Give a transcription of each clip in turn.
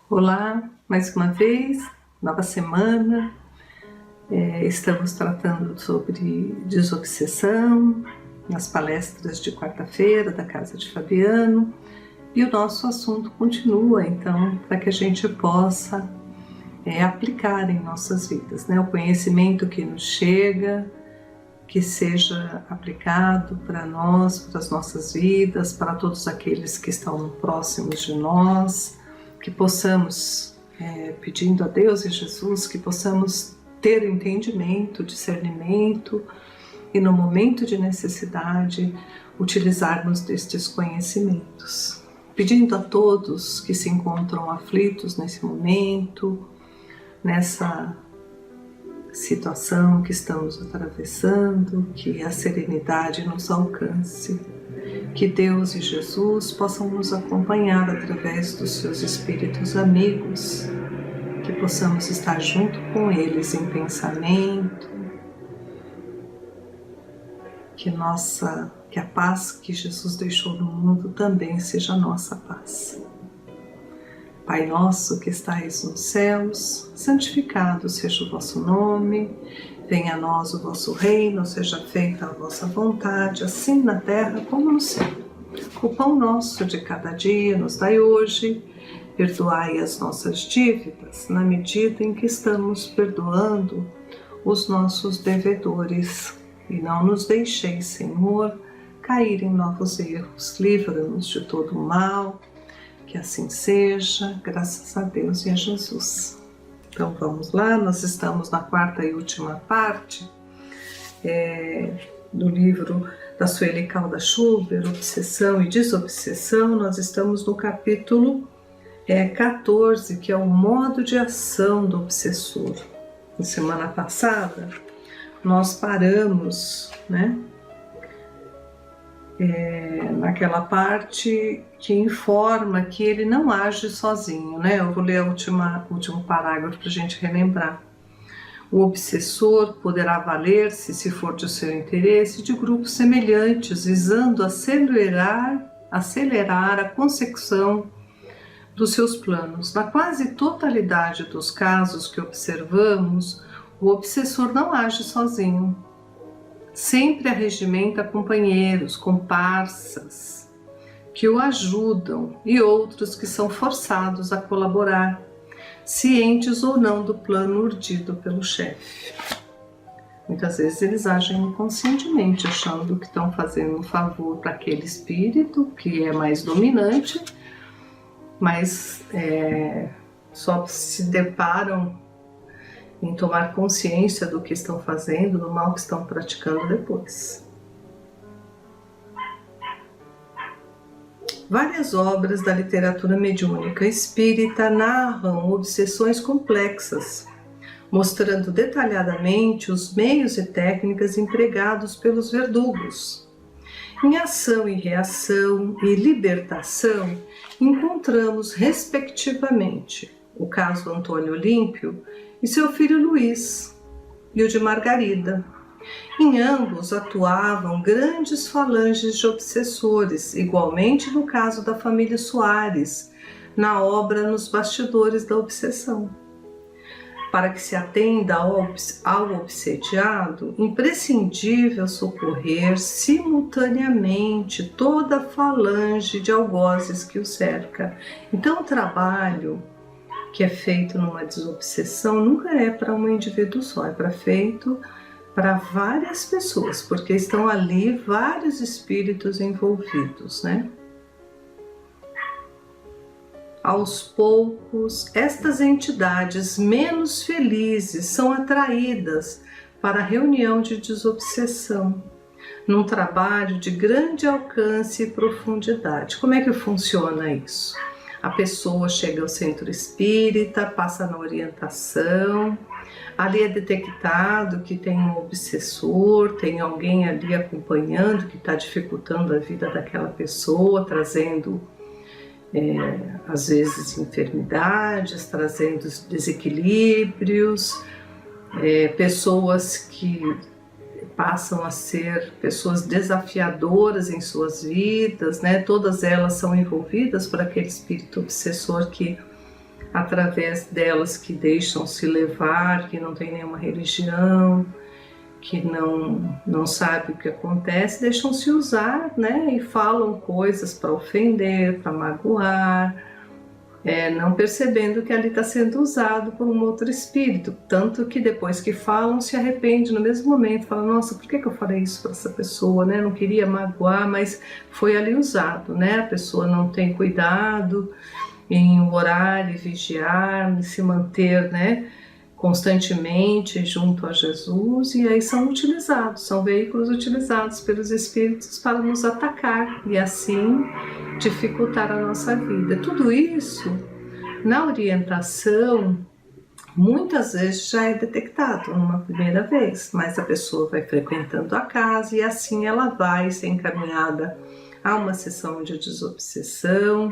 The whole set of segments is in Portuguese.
Olá, mais uma vez, nova semana. Estamos tratando sobre desobsessão nas palestras de quarta-feira da Casa de Fabiano e o nosso assunto continua, então, para que a gente possa aplicar em nossas vidas, né? O conhecimento que nos chega, que seja aplicado para nós, para as nossas vidas, para todos aqueles que estão próximos de nós, que possamos, pedindo a Deus e Jesus, que possamos ter entendimento, discernimento e no momento de necessidade utilizarmos destes conhecimentos. Pedindo a todos que se encontram aflitos nesse momento, nessa situação que estamos atravessando, que a serenidade nos alcance, que Deus e Jesus possam nos acompanhar através dos seus espíritos amigos, que possamos estar junto com eles em pensamento, que a paz que Jesus deixou no mundo também seja a nossa paz. Pai nosso que estais nos céus, santificado seja o vosso nome, venha a nós o vosso reino, seja feita a vossa vontade, assim na terra como no céu. O pão nosso de cada dia nos dai hoje, perdoai as nossas dívidas, na medida em que estamos perdoando os nossos devedores. E não nos deixeis, Senhor, cair em novos erros, livra-nos de todo o mal. Que assim seja, graças a Deus e a Jesus. Então vamos lá, nós estamos na quarta e última parte do livro da Sueli Caldas-Schubert, Obsessão e Desobsessão. Nós estamos no capítulo 14, que é o modo de ação do obsessor. Na semana passada nós paramos, naquela parte que informa que ele não age sozinho, Eu vou ler o último parágrafo para a gente relembrar. O obsessor poderá valer-se, se for de seu interesse, de grupos semelhantes, visando acelerar a consecução dos seus planos. Na quase totalidade dos casos que observamos, o obsessor não age sozinho. Sempre arregimenta companheiros, comparsas, que o ajudam e outros que são forçados a colaborar, cientes ou não do plano urdido pelo chefe. Muitas vezes eles agem inconscientemente, achando que estão fazendo um favor para aquele espírito que é mais dominante, mas só se deparam em tomar consciência do que estão fazendo, do mal que estão praticando depois. Várias obras da literatura mediúnica espírita narram obsessões complexas, mostrando detalhadamente os meios e técnicas empregados pelos verdugos. Em Ação e Reação e Libertação, encontramos, respectivamente, o caso do Antônio Olímpio e seu filho Luiz, e o de Margarida. Em ambos atuavam grandes falanges de obsessores, igualmente no caso da família Soares, na obra Nos Bastidores da Obsessão. Para que se atenda ao obsediado, imprescindível socorrer simultaneamente toda a falange de algozes que o cerca. Então o trabalho que é feito numa desobsessão nunca é para um indivíduo só, feito para várias pessoas, porque estão ali vários espíritos envolvidos, Aos poucos, estas entidades menos felizes são atraídas para a reunião de desobsessão, num trabalho de grande alcance e profundidade. Como é que funciona isso? A pessoa chega ao centro espírita, passa na orientação, ali é detectado que tem um obsessor, tem alguém ali acompanhando que está dificultando a vida daquela pessoa, trazendo às vezes enfermidades, trazendo desequilíbrios, pessoas que passam a ser pessoas desafiadoras em suas vidas, Todas elas são envolvidas por aquele espírito obsessor que através delas que deixam se levar, que não tem nenhuma religião, que não sabe o que acontece, deixam-se usar, né? E falam coisas para ofender, para magoar, não percebendo que ali está sendo usado por um outro espírito, tanto que depois que falam se arrepende no mesmo momento, fala, nossa, por que eu falei isso para essa pessoa, né? Não queria magoar, mas foi ali usado, né? A pessoa não tem cuidado em orar e vigiar, se manter, né, constantemente junto a Jesus, e aí são veículos utilizados pelos espíritos para nos atacar e assim dificultar a nossa vida. Tudo isso, na orientação, muitas vezes já é detectado numa primeira vez, mas a pessoa vai frequentando a casa e assim ela vai ser encaminhada a uma sessão de desobsessão.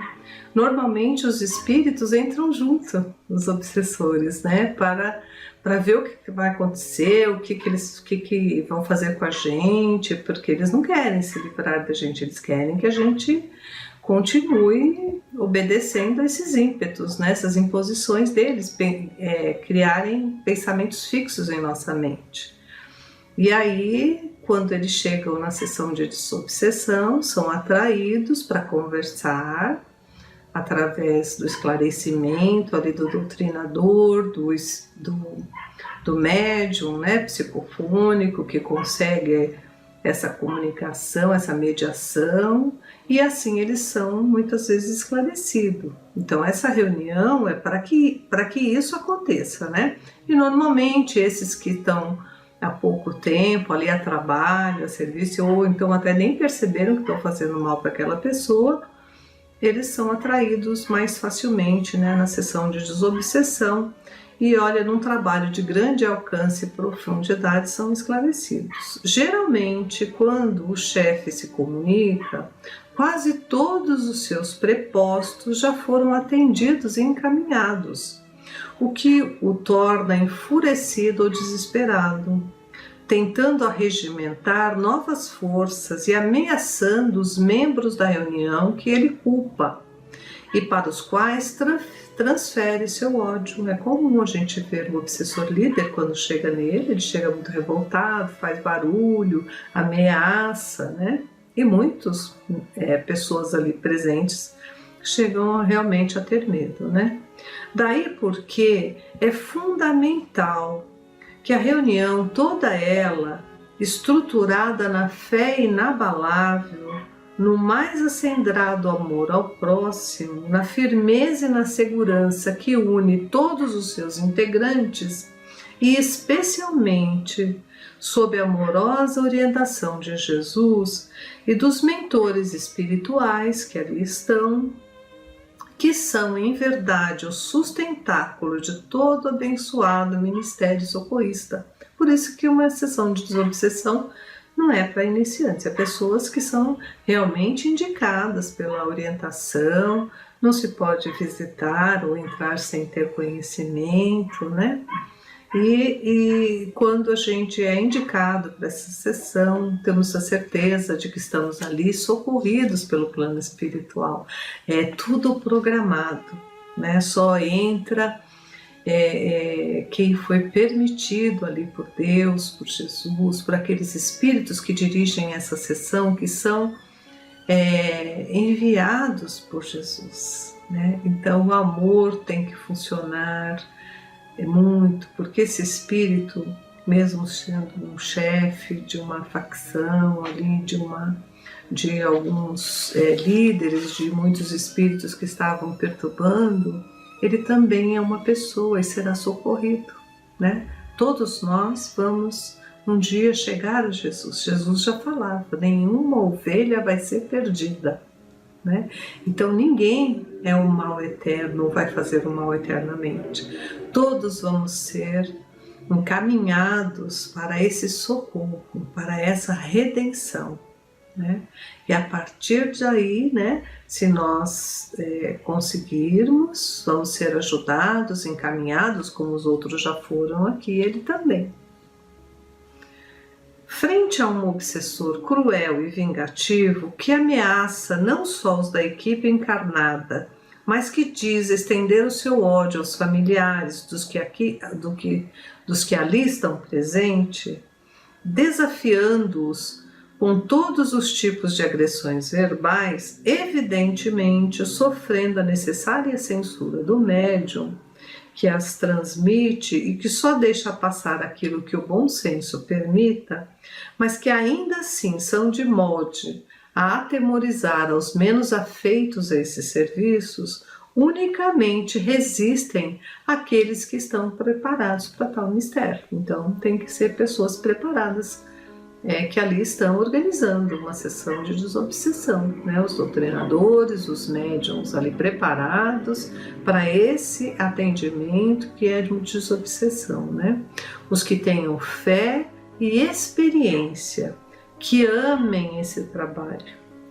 Normalmente os espíritos entram junto, os obsessores, né, para ver o que vai acontecer, o que vão fazer com a gente, porque eles não querem se livrar da gente, eles querem que a gente continue obedecendo a esses ímpetos, né, essas imposições deles, criarem pensamentos fixos em nossa mente. E aí, quando eles chegam na sessão de desobsessão, são atraídos para conversar através do esclarecimento ali do doutrinador, do médium, né, psicofônico, que consegue essa comunicação, essa mediação, e assim eles são muitas vezes esclarecidos. Então essa reunião é para que isso aconteça, né? E normalmente esses que estão há pouco tempo ali a trabalho, a serviço, ou então até nem perceberam que estão fazendo mal para aquela pessoa, eles são atraídos mais facilmente, né, na sessão de desobsessão, e olha, num trabalho de grande alcance e profundidade são esclarecidos. Geralmente, quando o chefe se comunica, quase todos os seus prepostos já foram atendidos e encaminhados, o que o torna enfurecido ou desesperado, tentando arregimentar novas forças e ameaçando os membros da reunião que ele culpa e para os quais transfere seu ódio. É comum a gente ver o obsessor líder, quando chega nele, ele chega muito revoltado, faz barulho, ameaça, né? E muitas pessoas ali presentes chegam realmente a ter medo, né? Daí porque é fundamental que a reunião, toda ela, estruturada na fé inabalável, no mais acendrado amor ao próximo, na firmeza e na segurança que une todos os seus integrantes, e especialmente sob a amorosa orientação de Jesus e dos mentores espirituais que ali estão, que são em verdade o sustentáculo de todo abençoado ministério socorrista. Por isso que uma sessão de desobsessão não é para iniciantes, é pessoas que são realmente indicadas pela orientação, não se pode visitar ou entrar sem ter conhecimento, né? E quando a gente é indicado para essa sessão, temos a certeza de que estamos ali socorridos pelo plano espiritual. É tudo programado, né? Só entra quem foi permitido ali por Deus, por Jesus, por aqueles espíritos que dirigem essa sessão, que são enviados por Jesus, né? Então o amor tem que funcionar muito, porque esse espírito, mesmo sendo um chefe de uma facção ali, de alguns líderes, de muitos espíritos que estavam perturbando, ele também é uma pessoa e será socorrido, né? Todos nós vamos um dia chegar a Jesus. Jesus já falava, nenhuma ovelha vai ser perdida, né? Então ninguém é um mal eterno ou vai fazer o mal eternamente. Todos vamos ser encaminhados para esse socorro, para essa redenção, né? E a partir daí, né, se nós conseguirmos, vamos ser ajudados, encaminhados, como os outros já foram aqui, ele também. Frente a um obsessor cruel e vingativo que ameaça não só os da equipe encarnada, mas que diz estender o seu ódio aos familiares dos que ali estão presentes, desafiando-os com todos os tipos de agressões verbais, evidentemente sofrendo a necessária censura do médium, que as transmite e que só deixa passar aquilo que o bom senso permita, mas que ainda assim são de molde a atemorizar aos menos afeitos a esses serviços, unicamente resistem àqueles que estão preparados para tal mistério. Então tem que ser pessoas preparadas que ali estão organizando uma sessão de desobsessão, né? Os doutrinadores, os médiums ali preparados para esse atendimento que é de desobsessão, né? Os que tenham fé e experiência, que amem esse trabalho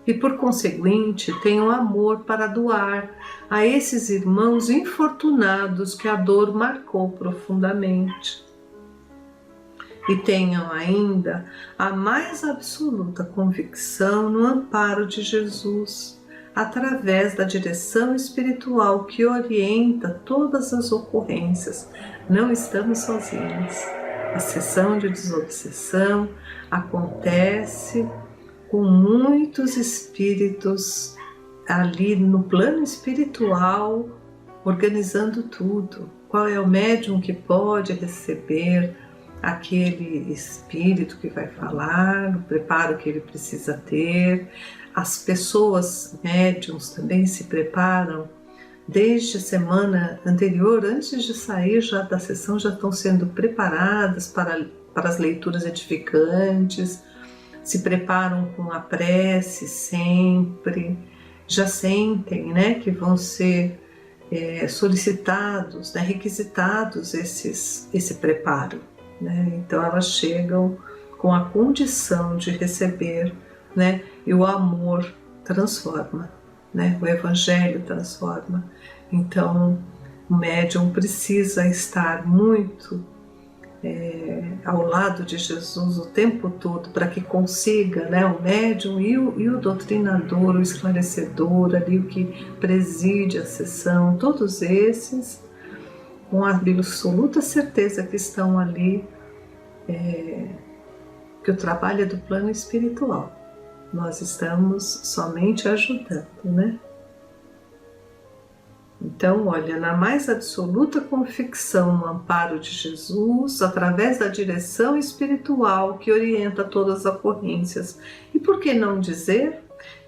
e, por conseguinte, tenham amor para doar a esses irmãos infortunados que a dor marcou profundamente. E tenham ainda a mais absoluta convicção no amparo de Jesus, através da direção espiritual que orienta todas as ocorrências. Não estamos sozinhos. A sessão de desobsessão acontece com muitos espíritos ali no plano espiritual, organizando tudo. Qual é o médium que pode receber aquele espírito que vai falar, o preparo que ele precisa ter. As pessoas médiums também se preparam desde a semana anterior, antes de sair já da sessão, já estão sendo preparadas para as leituras edificantes, se preparam com a prece sempre, já sentem, né, que vão ser solicitados, né, requisitados esse preparo. Então elas chegam com a condição de receber, né? E o amor transforma, né? O Evangelho transforma. Então o médium precisa estar muito ao lado de Jesus o tempo todo para que consiga, né? O médium e o doutrinador, o esclarecedor, ali o que preside a sessão, todos esses com a absoluta certeza que estão ali, que o trabalho é do plano espiritual. Nós estamos somente ajudando, né? Então, olha, na mais absoluta convicção no amparo de Jesus, através da direção espiritual que orienta todas as ocorrências. E por que não dizer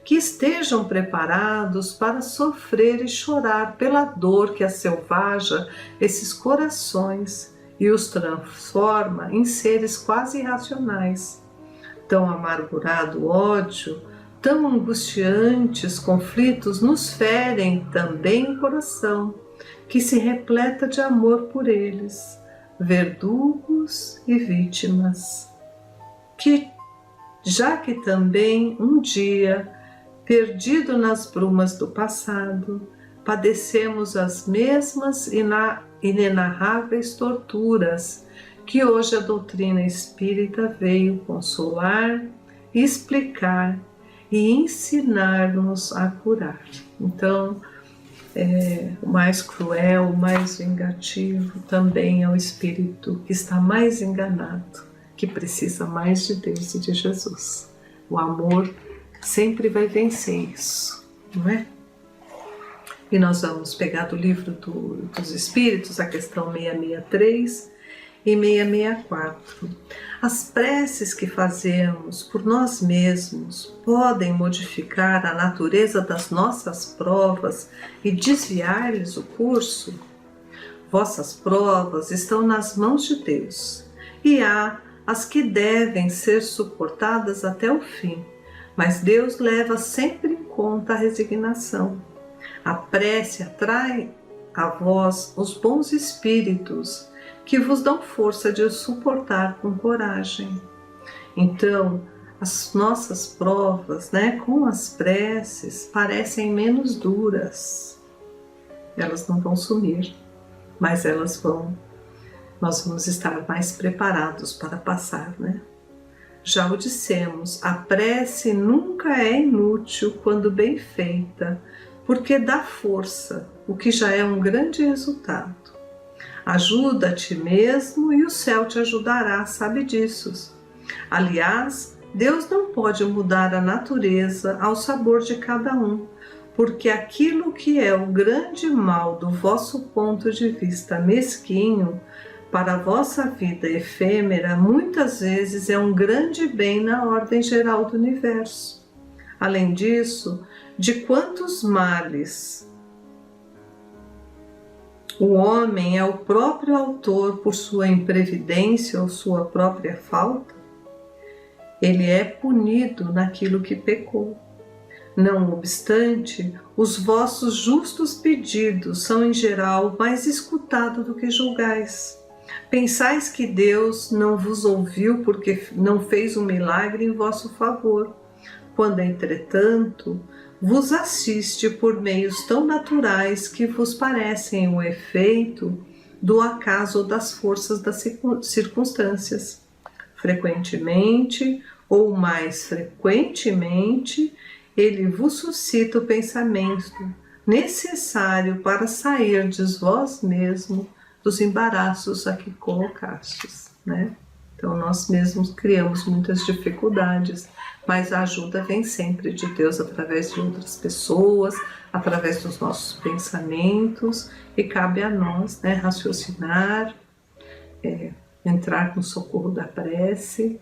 que estejam preparados para sofrer e chorar pela dor que asselvaja esses corações e os transforma em seres quase irracionais. Tão amargurado ódio, tão angustiantes conflitos nos ferem também o coração, que se repleta de amor por eles, verdugos e vítimas, já que também um dia, perdido nas brumas do passado, padecemos as mesmas inenarráveis torturas que hoje a doutrina espírita veio consolar, explicar e ensinar-nos a curar. Então, o mais cruel, o mais vingativo também é o espírito que está mais enganado, que precisa mais de Deus e de Jesus. O amor sempre vai vencer isso, não é? E nós vamos pegar do livro dos Espíritos, a questão 663 e 664. As preces que fazemos por nós mesmos podem modificar a natureza das nossas provas e desviar-lhes o curso? Vossas provas estão nas mãos de Deus, e há as que devem ser suportadas até o fim, mas Deus leva sempre em conta a resignação. A prece atrai a vós os bons espíritos que vos dão força de suportar com coragem. Então, as nossas provas, né, com as preces, parecem menos duras. Elas não vão sumir, mas nós vamos estar mais preparados para passar, né? Já o dissemos, a prece nunca é inútil quando bem feita, porque dá força, o que já é um grande resultado. Ajuda a ti mesmo e o céu te ajudará, sabe disso. Aliás, Deus não pode mudar a natureza ao sabor de cada um, porque aquilo que é o grande mal do vosso ponto de vista mesquinho, para a vossa vida efêmera, muitas vezes é um grande bem na ordem geral do universo. Além disso, de quantos males o homem é o próprio autor por sua imprevidência ou sua própria falta, ele é punido naquilo que pecou. Não obstante, os vossos justos pedidos são em geral mais escutados do que julgais. Pensais que Deus não vos ouviu porque não fez um milagre em vosso favor, quando, entretanto, vos assiste por meios tão naturais que vos parecem o efeito do acaso ou das forças das circunstâncias. Frequentemente, ou mais frequentemente, ele vos suscita o pensamento necessário para sairdes vós mesmo dos embaraços a que colocastes, né? Então nós mesmos criamos muitas dificuldades, mas a ajuda vem sempre de Deus através de outras pessoas, através dos nossos pensamentos, e cabe a nós, né, raciocinar, entrar no socorro da prece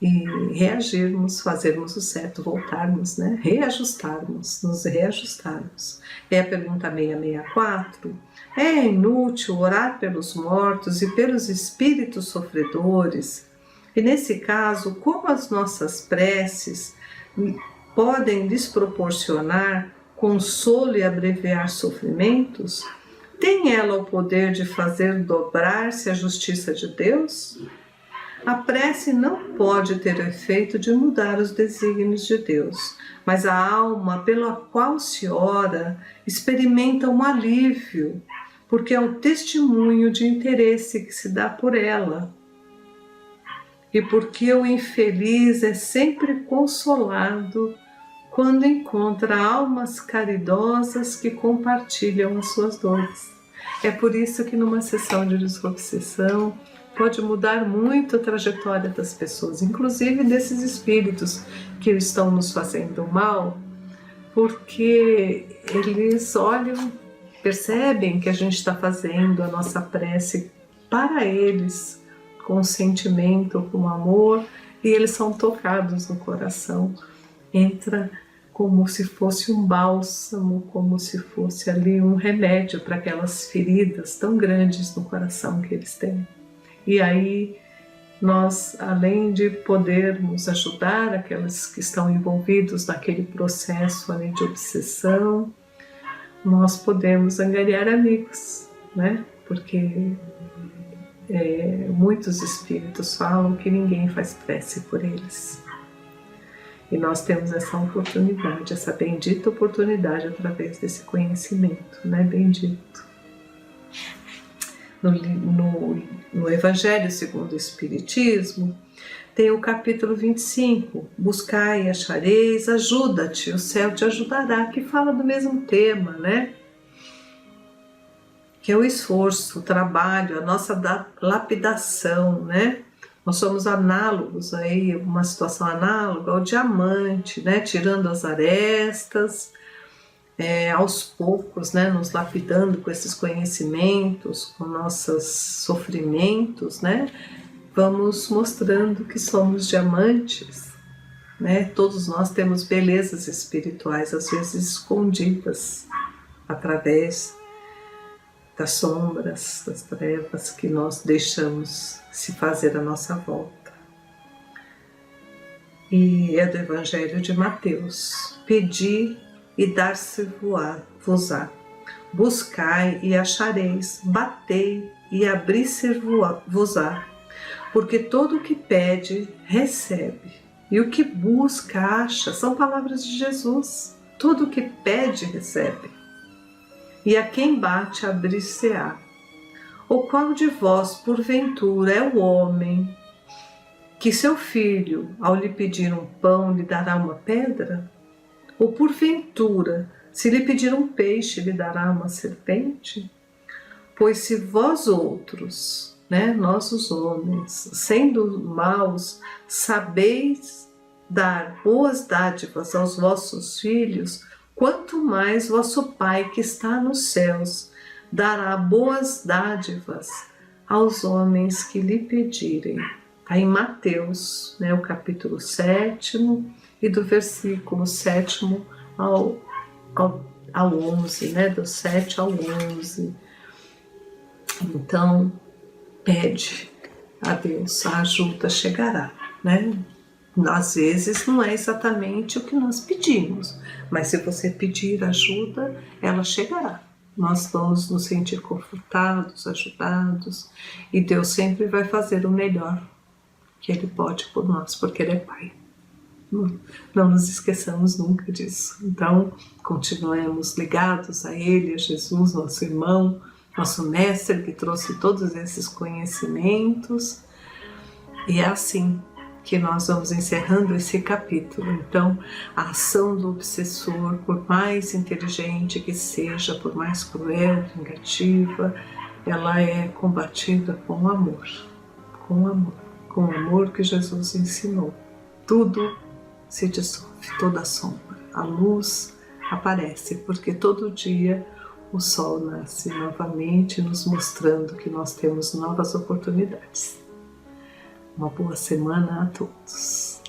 e reagirmos, fazermos o certo, voltarmos, né, reajustarmos, nos reajustarmos. É a pergunta 664. É inútil orar pelos mortos e pelos espíritos sofredores? E nesse caso, como as nossas preces podem lhes proporcionar consolo e abreviar sofrimentos? Tem ela o poder de fazer dobrar-se a justiça de Deus? A prece não pode ter o efeito de mudar os desígnios de Deus, mas a alma pela qual se ora experimenta um alívio, porque é um testemunho de interesse que se dá por ela. E porque o infeliz é sempre consolado quando encontra almas caridosas que compartilham as suas dores. É por isso que numa sessão de desobsessão pode mudar muito a trajetória das pessoas, inclusive desses espíritos que estão nos fazendo mal, porque eles olham, percebem que a gente está fazendo a nossa prece para eles, com sentimento, com amor, e eles são tocados no coração. Entra como se fosse um bálsamo, como se fosse ali um remédio para aquelas feridas tão grandes no coração que eles têm. E aí nós, além de podermos ajudar aqueles que estão envolvidos naquele processo ali de obsessão, nós podemos angariar amigos, né? Porque muitos espíritos falam que ninguém faz prece por eles. E nós temos essa oportunidade, essa bendita oportunidade através desse conhecimento, né? Bendito. No Evangelho segundo o Espiritismo, tem o capítulo 25, Buscai e achareis, ajuda-te, o céu te ajudará, que fala do mesmo tema, né? Que é o esforço, o trabalho, a nossa lapidação, né? Nós somos análogos aí, uma situação análoga ao diamante, né? Tirando as arestas, aos poucos, né? Nos lapidando com esses conhecimentos, com nossos sofrimentos, né? Vamos mostrando que somos diamantes, né? Todos nós temos belezas espirituais, às vezes escondidas, através das sombras, das trevas que nós deixamos se fazer à nossa volta. E é do Evangelho de Mateus. Pedi e dar-se-vos-á. Buscai e achareis. Batei e abrir-se-vos-á. Porque todo o que pede, recebe. E o que busca, acha. São palavras de Jesus. Todo o que pede, recebe. E a quem bate, abrir-se-á. Ou qual de vós, porventura, é o homem que seu filho, ao lhe pedir um pão, lhe dará uma pedra? Ou porventura, Se lhe pedir um peixe, lhe dará uma serpente? Pois se vós outros, nós os homens, sendo maus, sabeis dar boas dádivas aos vossos filhos, quanto mais vosso Pai que está nos céus dará boas dádivas aos homens que lhe pedirem. Está em Mateus, o capítulo 7, e do versículo 7 ao 11, do 7 ao 11. Então, pede a Deus, a ajuda chegará, Às vezes não é exatamente o que nós pedimos, mas se você pedir ajuda, ela chegará. Nós vamos nos sentir confortados, ajudados, e Deus sempre vai fazer o melhor que Ele pode por nós, porque Ele é Pai. Não nos esqueçamos nunca disso. Então, continuemos ligados a Ele, a Jesus, nosso irmão, nosso mestre que trouxe todos esses conhecimentos. E é assim que nós vamos encerrando esse capítulo. Então, a ação do obsessor, por mais inteligente que seja, por mais cruel, vingativa, ela é combatida com amor, com o amor que Jesus ensinou. Tudo se dissolve, toda sombra, a luz aparece, porque todo dia o sol nasce novamente, nos mostrando que nós temos novas oportunidades. Uma boa semana a todos.